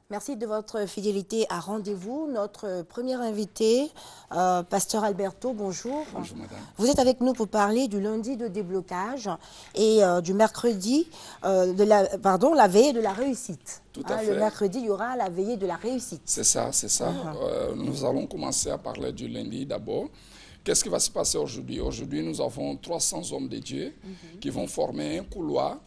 Merci de votre fidélité à rendez-vous. Notre premier invité, Pasteur Alberto, bonjour. Bonjour madame. Vous êtes avec nous pour parler du lundi de déblocage et du mercredi, la veillée de la réussite. Tout à fait. Le mercredi, il y aura la veillée de la réussite. C'est ça, c'est ça. Nous allons commencer à parler du lundi d'abord. Qu'est-ce qui va se passer aujourd'hui? Aujourd'hui, nous avons 300 hommes de Dieu qui vont former un couloir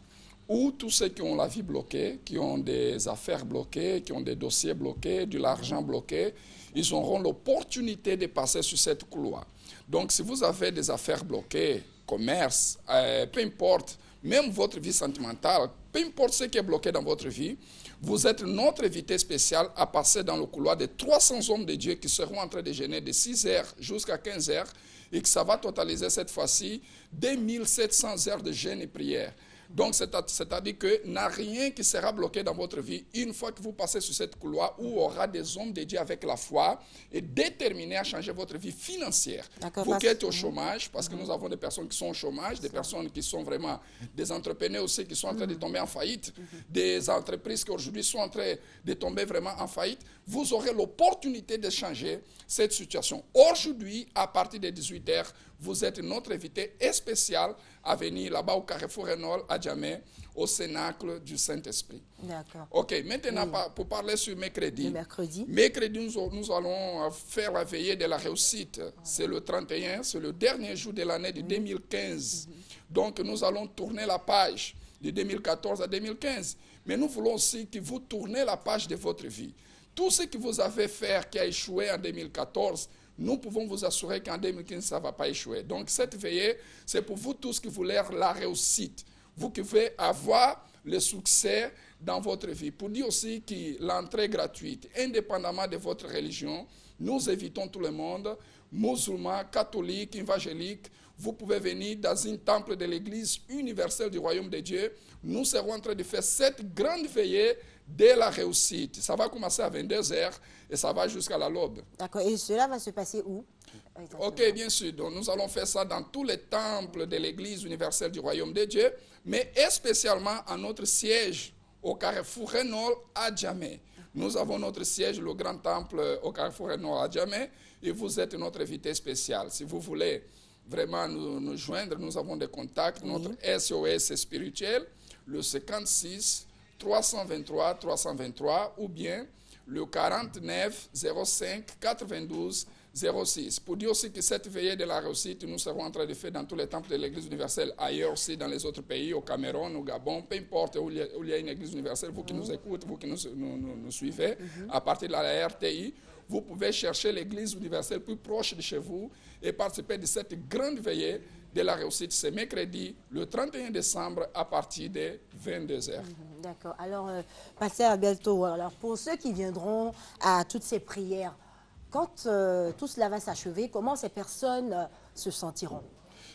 où tous ceux qui ont la vie bloquée, qui ont des affaires bloquées, qui ont des dossiers bloqués, de l'argent bloqué, ils auront l'opportunité de passer sur cette couloir. Donc, si vous avez des affaires bloquées, commerce, peu importe, même votre vie sentimentale, peu importe ce qui est bloqué dans votre vie, vous êtes notre invité spécial à passer dans le couloir de 300 hommes de Dieu qui seront en train de jeûner de 6 heures jusqu'à 15 heures et que ça va totaliser cette fois-ci 2700 heures de jeûne et prière. Donc, c'est-à-dire que n'a rien qui sera bloqué dans votre vie une fois que vous passez sur cette couloir où il y aura des hommes dédiés avec la foi et déterminés à changer votre vie financière. Vous qui êtes au chômage, parce que nous avons des personnes qui sont au chômage, des personnes qui sont vraiment des entrepreneurs aussi qui sont en train de tomber en faillite, des entreprises qui aujourd'hui sont en train de tomber vraiment en faillite, vous aurez l'opportunité de changer cette situation. Aujourd'hui, à partir de 18h, vous êtes notre invité spécial à venir là-bas au Carrefour Renault à Djamé, au Cénacle du Saint-Esprit. D'accord. Ok, maintenant pour parler sur mercredi. Le mercredi. Mercredi, nous allons faire la veillée de la réussite. C'est le 31, c'est le dernier jour de l'année de 2015. Donc nous allons tourner la page de 2014 à 2015. Mais nous voulons aussi que vous tournez la page de votre vie. Tout ce que vous avez fait qui a échoué en 2014, nous pouvons vous assurer qu'en 2015, ça ne va pas échouer. Donc, cette veillée, c'est pour vous tous qui voulez la réussite. Vous qui voulez avoir le succès dans votre vie. Pour dire aussi que l'entrée est gratuite, indépendamment de votre religion, nous invitons tout le monde, musulmans, catholiques, évangéliques. Vous pouvez venir dans un temple de l'Église universelle du Royaume de Dieu. Nous serons en train de faire cette grande veillée de la réussite. Ça va commencer à 22h et ça va jusqu'à la l'aube. D'accord. Et cela va se passer où? Ok, bien sûr. Donc, nous allons faire ça dans tous les temples de l'Église universelle du Royaume de Dieu, mais spécialement à notre siège au Carrefour Renault à Djamé. Nous avons notre siège, le grand temple au Carrefour Renault à Djamé, et vous êtes notre invité spécial. Si vous voulez vraiment nous joindre, nous avons des contacts. Notre SOS spirituel, le 56 323 323 ou bien le 49 05 92 06. Pour dire aussi que cette veillée de la réussite, nous serons en train de faire dans tous les temples de l'Église universelle, ailleurs aussi dans les autres pays, au Cameroun, au Gabon, peu importe où il y a une Église universelle, vous qui nous écoutez, vous qui nous suivez, à partir de la RTI, vous pouvez chercher l'Église universelle plus proche de chez vous et participer de cette grande veillée de la réussite. C'est mercredi, le 31 décembre, à partir de 22h. D'accord. Alors, Pasteur Alberto, alors pour ceux qui viendront à toutes ces prières, quand tout cela va s'achever, comment ces personnes se sentiront?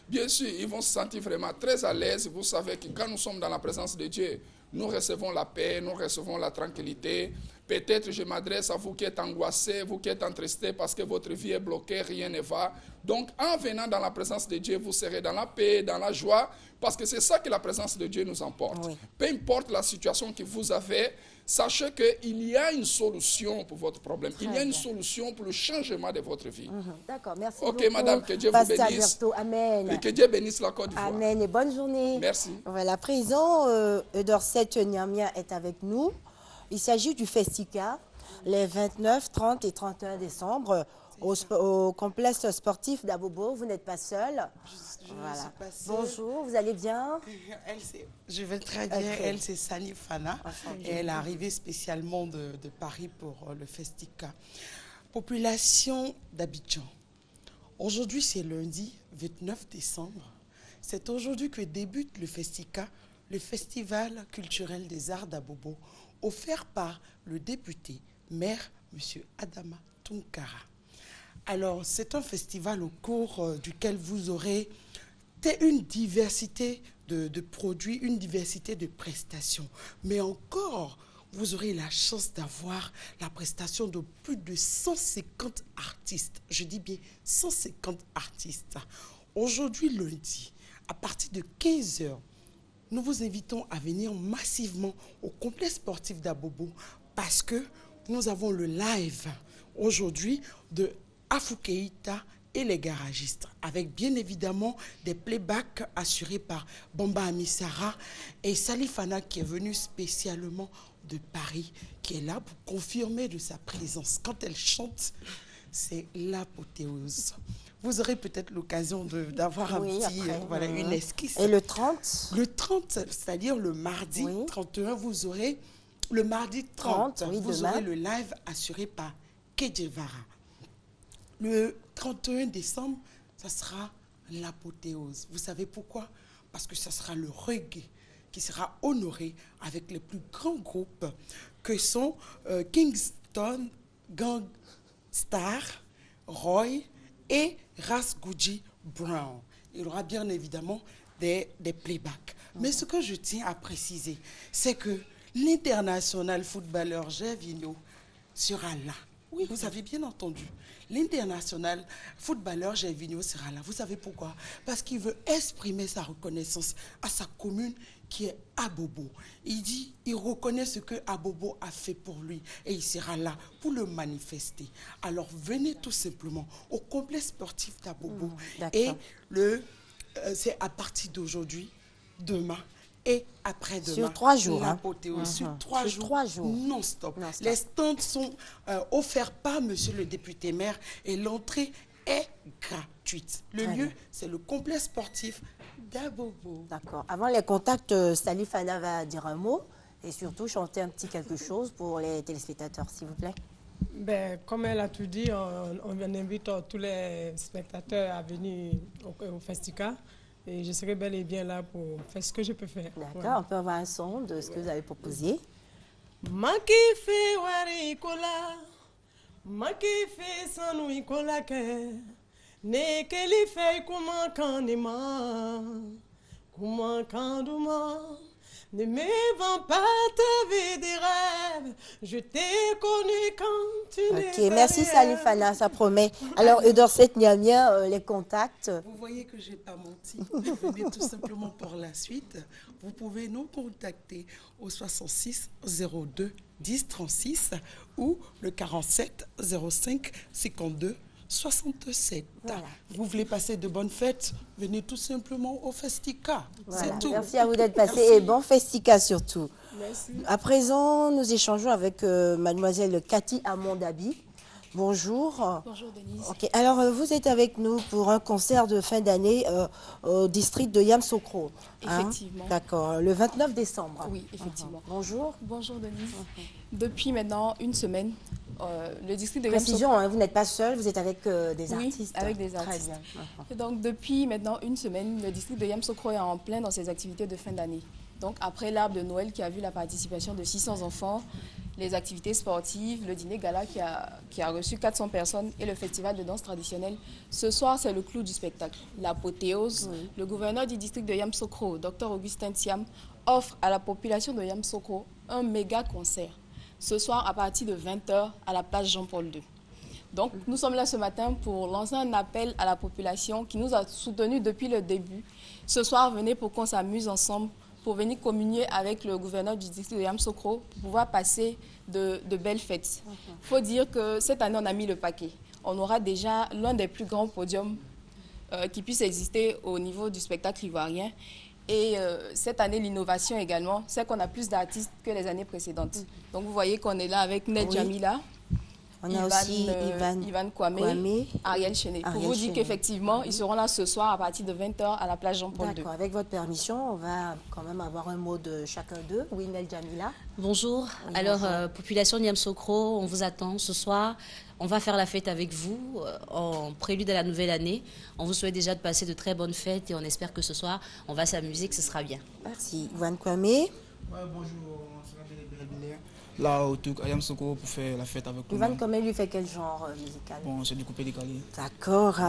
Bien sûr, ils vont se sentir vraiment très à l'aise. Vous savez que quand nous sommes dans la présence de Dieu, nous recevons la paix, nous recevons la tranquillité. Peut-être je m'adresse à vous qui êtes angoissés, vous qui êtes entristés parce que votre vie est bloquée, rien ne va. Donc, en venant dans la présence de Dieu, vous serez dans la paix, dans la joie, parce que c'est ça que la présence de Dieu nous emporte. Oui. Peu importe la situation que vous avez, sachez qu'il y a une solution pour votre problème. Il y a une solution pour le changement de votre vie. D'accord, merci Ok, beaucoup. madame, que Dieu vous Pasteur bénisse. Alberto, amen. Et que Dieu bénisse la Côte d'Ivoire. Amen et bonne journée. Merci. Voilà, présent, Dorset Nyamia est avec nous. Il s'agit du Festica, les 29, 30 et 31 décembre, au complexe sportif d'Abobo. Vous n'êtes pas seul. Voilà. Bonjour, vous allez bien? Je vais très bien. Okay. Elle, c'est Sani Fana. Et elle est arrivée spécialement de Paris pour le Festica. Population d'Abidjan. Aujourd'hui, c'est lundi 29 décembre. C'est aujourd'hui que débute le Festica, le Festival culturel des arts d'Abobo, offert par le député maire, M. Adama Tunkara. Alors, c'est un festival au cours duquel vous aurez une diversité de produits, une diversité de prestations. Mais encore, vous aurez la chance d'avoir la prestation de plus de 150 artistes. Je dis bien 150 artistes. Aujourd'hui, lundi, à partir de 15h, nous vous invitons à venir massivement au complexe sportif d'Abobo parce que nous avons le live aujourd'hui de Afou Keïta et les garagistes, avec bien évidemment des playbacks assurés par Bamba Amissara et Salifana qui est venu spécialement de Paris, qui est là pour confirmer de sa présence. Quand elle chante, c'est l'apothéose. Vous aurez peut-être l'occasion d'avoir une esquisse. Et le 30? Le 30, c'est-à-dire le mardi 31, vous aurez, le mardi 30, vous aurez le live assuré par Kedjevara. Le 31 décembre, ça sera l'apothéose. Vous savez pourquoi? Parce que ça sera le reggae qui sera honoré avec les plus grands groupes que sont Kingston, Gang Star, Roy et Ras Guji Brown. Il y aura bien évidemment des playbacks. Mais ce que je tiens à préciser, c'est que l'international footballeur Gervinho sera là. Oui, vous avez bien entendu. L'international footballeur Gervinho sera là. Vous savez pourquoi? Parce qu'il veut exprimer sa reconnaissance à sa commune qui est Abobo. Il reconnaît ce que Abobo a fait pour lui et il sera là pour le manifester. Alors venez tout simplement au complexe sportif d'Abobo. Et c'est à partir d'aujourd'hui, demain et après-demain. Sur 3 jours. Sur 3 jours non-stop. Les stands sont offerts par monsieur le député maire et l'entrée est gratuite. Le lieu, c'est le complexe sportif d'Abobo. D'accord. Avant les contacts, Salifana va dire un mot et surtout chanter un petit quelque chose pour les téléspectateurs, s'il vous plaît. Ben, comme elle a tout dit, on invite tous les spectateurs à venir au Festica. Et je serai bel et bien là pour faire ce que je peux faire. D'accord, on peut avoir un son de ce que vous avez proposé. Makife warikola, makife sanuikola ke, ne kelife kuma kanima, kuma kanduma. Ne me vends pas ta vie des rêves, je t'ai connu quand tu n'étais Ok, merci Salifana, ça promet. Alors, Eudorset Niamien, les contacts. Vous voyez que je n'ai pas menti. Venez tout simplement pour la suite. Vous pouvez nous contacter au 66 02 10 36 ou le 47 05 52 67. Voilà. Vous voulez passer de bonnes fêtes? Venez tout simplement au Festica. Voilà. C'est tout. Merci à vous d'être passé et bon Festica surtout. Merci. À présent, nous échangeons avec mademoiselle Cathy Amondabi. Bonjour. Bonjour Denise. Ok. Alors, vous êtes avec nous pour un concert de fin d'année au district de Yamoussoukro. Effectivement. D'accord. Le 29 décembre. Oui, effectivement. Bonjour. Bonjour Denise. Depuis maintenant une semaine, le district de Précision, vous n'êtes pas seul, vous êtes avec des artistes. Oui, avec des artistes. Très bien. Et donc, depuis maintenant une semaine, le district de Yamoussoukro est en plein dans ses activités de fin d'année. Donc, après l'arbre de Noël qui a vu la participation de 600 enfants, les activités sportives, le dîner gala qui a reçu 400 personnes et le festival de danse traditionnelle, ce soir, c'est le clou du spectacle, l'apothéose. Oui. Le gouverneur du district de Yamoussoukro, Dr Augustin Thiam, offre à la population de Yamoussoukro un méga concert. Ce soir, à partir de 20h, à la place Jean-Paul II. Donc, nous sommes là ce matin pour lancer un appel à la population qui nous a soutenus depuis le début. Ce soir, venez pour qu'on s'amuse ensemble, pour venir communier avec le gouverneur du district de Yamoussoukro, pour pouvoir passer de belles fêtes. Il faut dire que cette année, on a mis le paquet. On aura déjà l'un des plus grands podiums qui puisse exister au niveau du spectacle ivoirien. Et cette année, l'innovation également, c'est qu'on a plus d'artistes que les années précédentes. Donc, vous voyez qu'on est là avec Ned Jamila, on a aussi Ivan Kwame, Ariel Chené. Pour vous dire qu'effectivement, ils seront là ce soir à partir de 20h à la place Jean-Paul II. D'accord, avec votre permission, on va quand même avoir un mot de chacun d'eux. Oui, Ned Jamila. Bonjour. Oui, alors, population Yamoussoukro, on vous attend ce soir. On va faire la fête avec vous en prélude à la nouvelle année. On vous souhaite déjà de passer de très bonnes fêtes et on espère que ce soir, on va s'amuser, que ce sera bien. Merci. Ivan Kwame. Ouais, bonjour. Là, au Touk, à Yamoussoukro pour faire la fête avec nous. Ivan Kwame lui fait quel genre musical? Bon, c'est du coupé décalé. D'accord.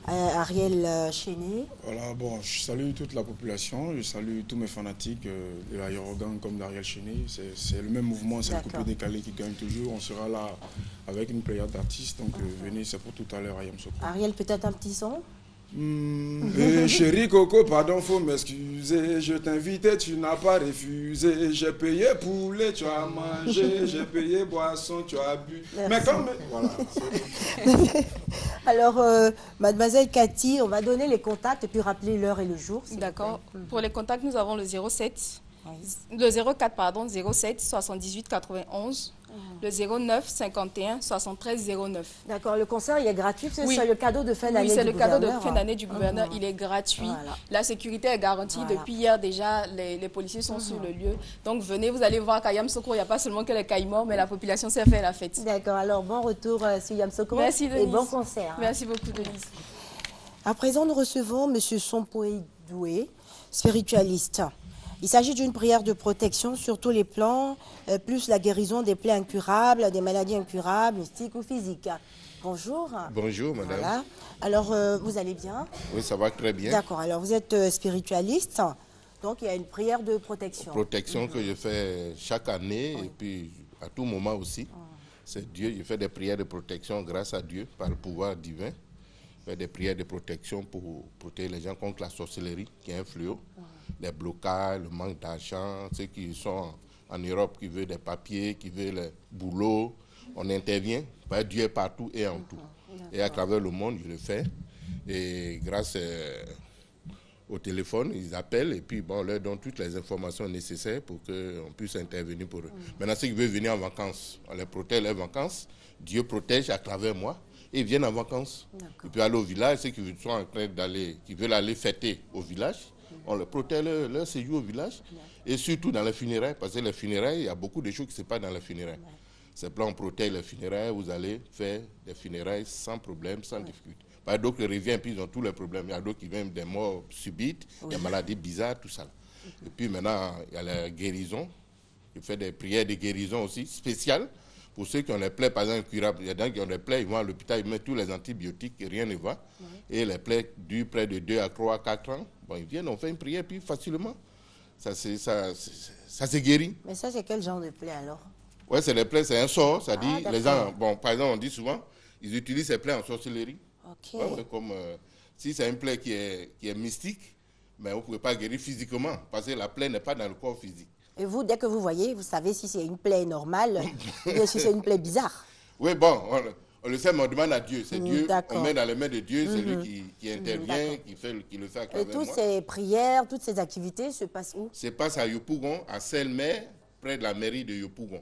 Ariel Chené. Voilà, bon, je salue toute la population, je salue tous mes fanatiques de la Yorogan comme d'Ariel Chené. C'est le même mouvement, c'est le coupé décalé qui gagne toujours. On sera là avec une pléiade d'artistes, donc venez, c'est pour tout à l'heure à Yamoussoukro. Ariel, peut-être un petit son? Chérie Coco, pardon, faut m'excuser. Je t'invitais, tu n'as pas refusé. J'ai payé poulet, tu as mangé. J'ai payé boisson, tu as bu. Merci. Mais quand même, voilà. Alors, mademoiselle Cathy, on va donner les contacts et puis rappeler l'heure et le jour. D'accord. Pour les contacts, nous avons le 07, le 04, pardon, 07 78 91, le 09 51 73 09. D'accord, le concert, il est gratuit, c'est Oui. le cadeau de fin d'année Oui, c'est du le cadeau de gouverneur. fin d'année du gouverneur. Il est gratuit. Voilà. La sécurité est garantie. Voilà. Depuis hier, déjà, les policiers sont sur le lieu. Donc, venez, vous allez voir qu'à Yamoussoukro, il n'y a pas seulement que les caïmans, mais la population s'est fait la fête. D'accord, alors bon retour sur Yamoussoukro. Merci, Denise. Et bon concert. Merci beaucoup, Denise. À présent, nous recevons M. Sompoé Doué, spiritualiste. Il s'agit d'une prière de protection sur tous les plans, plus la guérison des plaies incurables, des maladies incurables, mystiques ou physiques. Bonjour. Bonjour, madame. Voilà. Alors, vous allez bien? Oui, ça va très bien. D'accord, alors vous êtes spiritualiste, donc il y a une prière de protection. Protection que je fais chaque année et puis à tout moment aussi. C'est Dieu, je fais des prières de protection grâce à Dieu, par le pouvoir divin. Je fais des prières de protection pour protéger les gens contre la sorcellerie, qui est un fléau. Les blocages, le manque d'argent, ceux qui sont en Europe, qui veulent des papiers, qui veulent le boulot. On intervient, Dieu est partout et en tout. Et à travers le monde, je le fais. Et grâce au téléphone, ils appellent et puis bon, on leur donne toutes les informations nécessaires pour qu'on puisse intervenir pour eux. Maintenant, ceux qui veulent venir en vacances, on les protège leurs vacances. Dieu protège à travers moi. Et ils viennent en vacances. Et puis aller au village, ceux qui sont en train d'aller, qui veulent aller fêter au village, on leur protège leur séjour au village. Et surtout dans les funérailles, parce que les funérailles, il y a beaucoup de choses qui ne se passent dans les funérailles. C'est là on protège les funérailles, vous allez faire des funérailles sans problème, sans difficulté. Par d'autres qui reviennent, puis ils ont tous les problèmes. Il y a d'autres qui viennent des morts subites, des maladies bizarres, tout ça. Et puis maintenant, il y a la guérison. Je fais des prières de guérison aussi, spéciales. Pour ceux qui ont les plaies, par exemple, incurables. Il y a des gens qui ont des plaies, ils vont à l'hôpital, ils mettent tous les antibiotiques et rien ne va. Et les plaies durent près de 2 à 3 à 4 ans. Bon, ils viennent, on fait une prière, puis facilement, ça se guérit. Mais ça, c'est quel genre de plaie alors? Oui, c'est les plaies, c'est un sort. Ça dit, les gens, d'accord. bon, par exemple, on dit souvent, ils utilisent ces plaies en sorcellerie. Ok. Ouais, comme si c'est une plaie qui est mystique, mais vous ne pouvez pas guérir physiquement, parce que la plaie n'est pas dans le corps physique. Et vous, dès que vous voyez, vous savez si c'est une plaie normale ou bien si c'est une plaie bizarre. Oui, bon, on le sait, mais on demande à Dieu. C'est Dieu, d'accord. on met dans les mains de Dieu, c'est lui qui intervient, qui le fait à Et travers toutes moi. ces prières, toutes ces activités se passent où? Se passe à Yopougon, à Selmer, près de la mairie de Yopougon.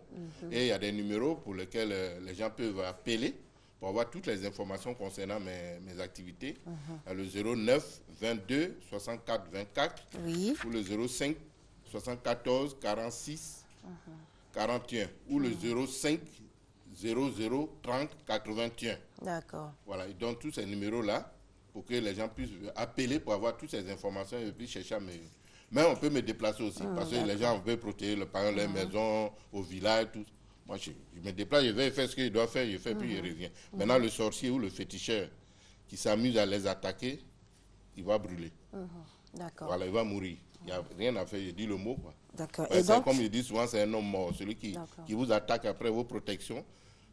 Et il y a des numéros pour lesquels les gens peuvent appeler pour avoir toutes les informations concernant mes activités. Le 09 22 64 24 Oui. ou le 05 74 46 41 ou le 05 00 30 81. D'accord. Voilà, ils donnent tous ces numéros-là pour que les gens puissent appeler pour avoir toutes ces informations et puis chercher à me... Mais on peut me déplacer aussi parce que les gens veulent protéger par exemple, leur maison, au village, tout. Moi, je me déplace, je vais faire ce que je dois faire, je fais, puis je reviens. Maintenant, le sorcier ou le féticheur qui s'amuse à les attaquer, il va brûler. D'accord. Voilà, il va mourir. Il n'y a rien à faire, je dis le mot. Quoi. D'accord. Ouais, Et c'est donc, comme je dis souvent, c'est un homme mort. Celui qui vous attaque après vos protections,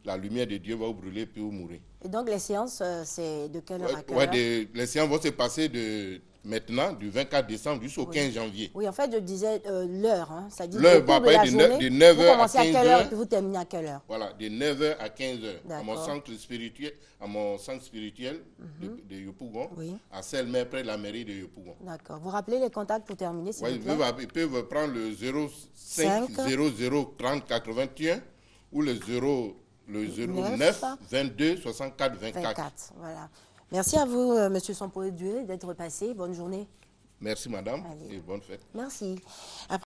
la lumière de Dieu va vous brûler puis vous mourrez. et donc les séances, c'est de quelle heure à quelle Ouais, heure? les séances vont se passer de maintenant, du 24 décembre jusqu'au 15 janvier. Oui, en fait, je disais l'heure. Hein, ça dit L'heure au cours va de la être journée, de 9h vous à commencez à 15 quelle heure et heures. puis vous terminez à quelle heure? Voilà, de 9h à 15h, à mon D'accord. centre spirituel, de Yopougon, Oui. à Selmer, près de la mairie de Yopougon. D'accord. Vous rappelez les contacts pour terminer, s'il Ouais, vous ils plaît? peuvent prendre le 05 00 30 81 ou le 09 22 64 24. 24. Voilà. Merci à vous, Monsieur Sompoé Doué, d'être passé. Bonne journée. Merci madame Allez. et bonne fête. Merci.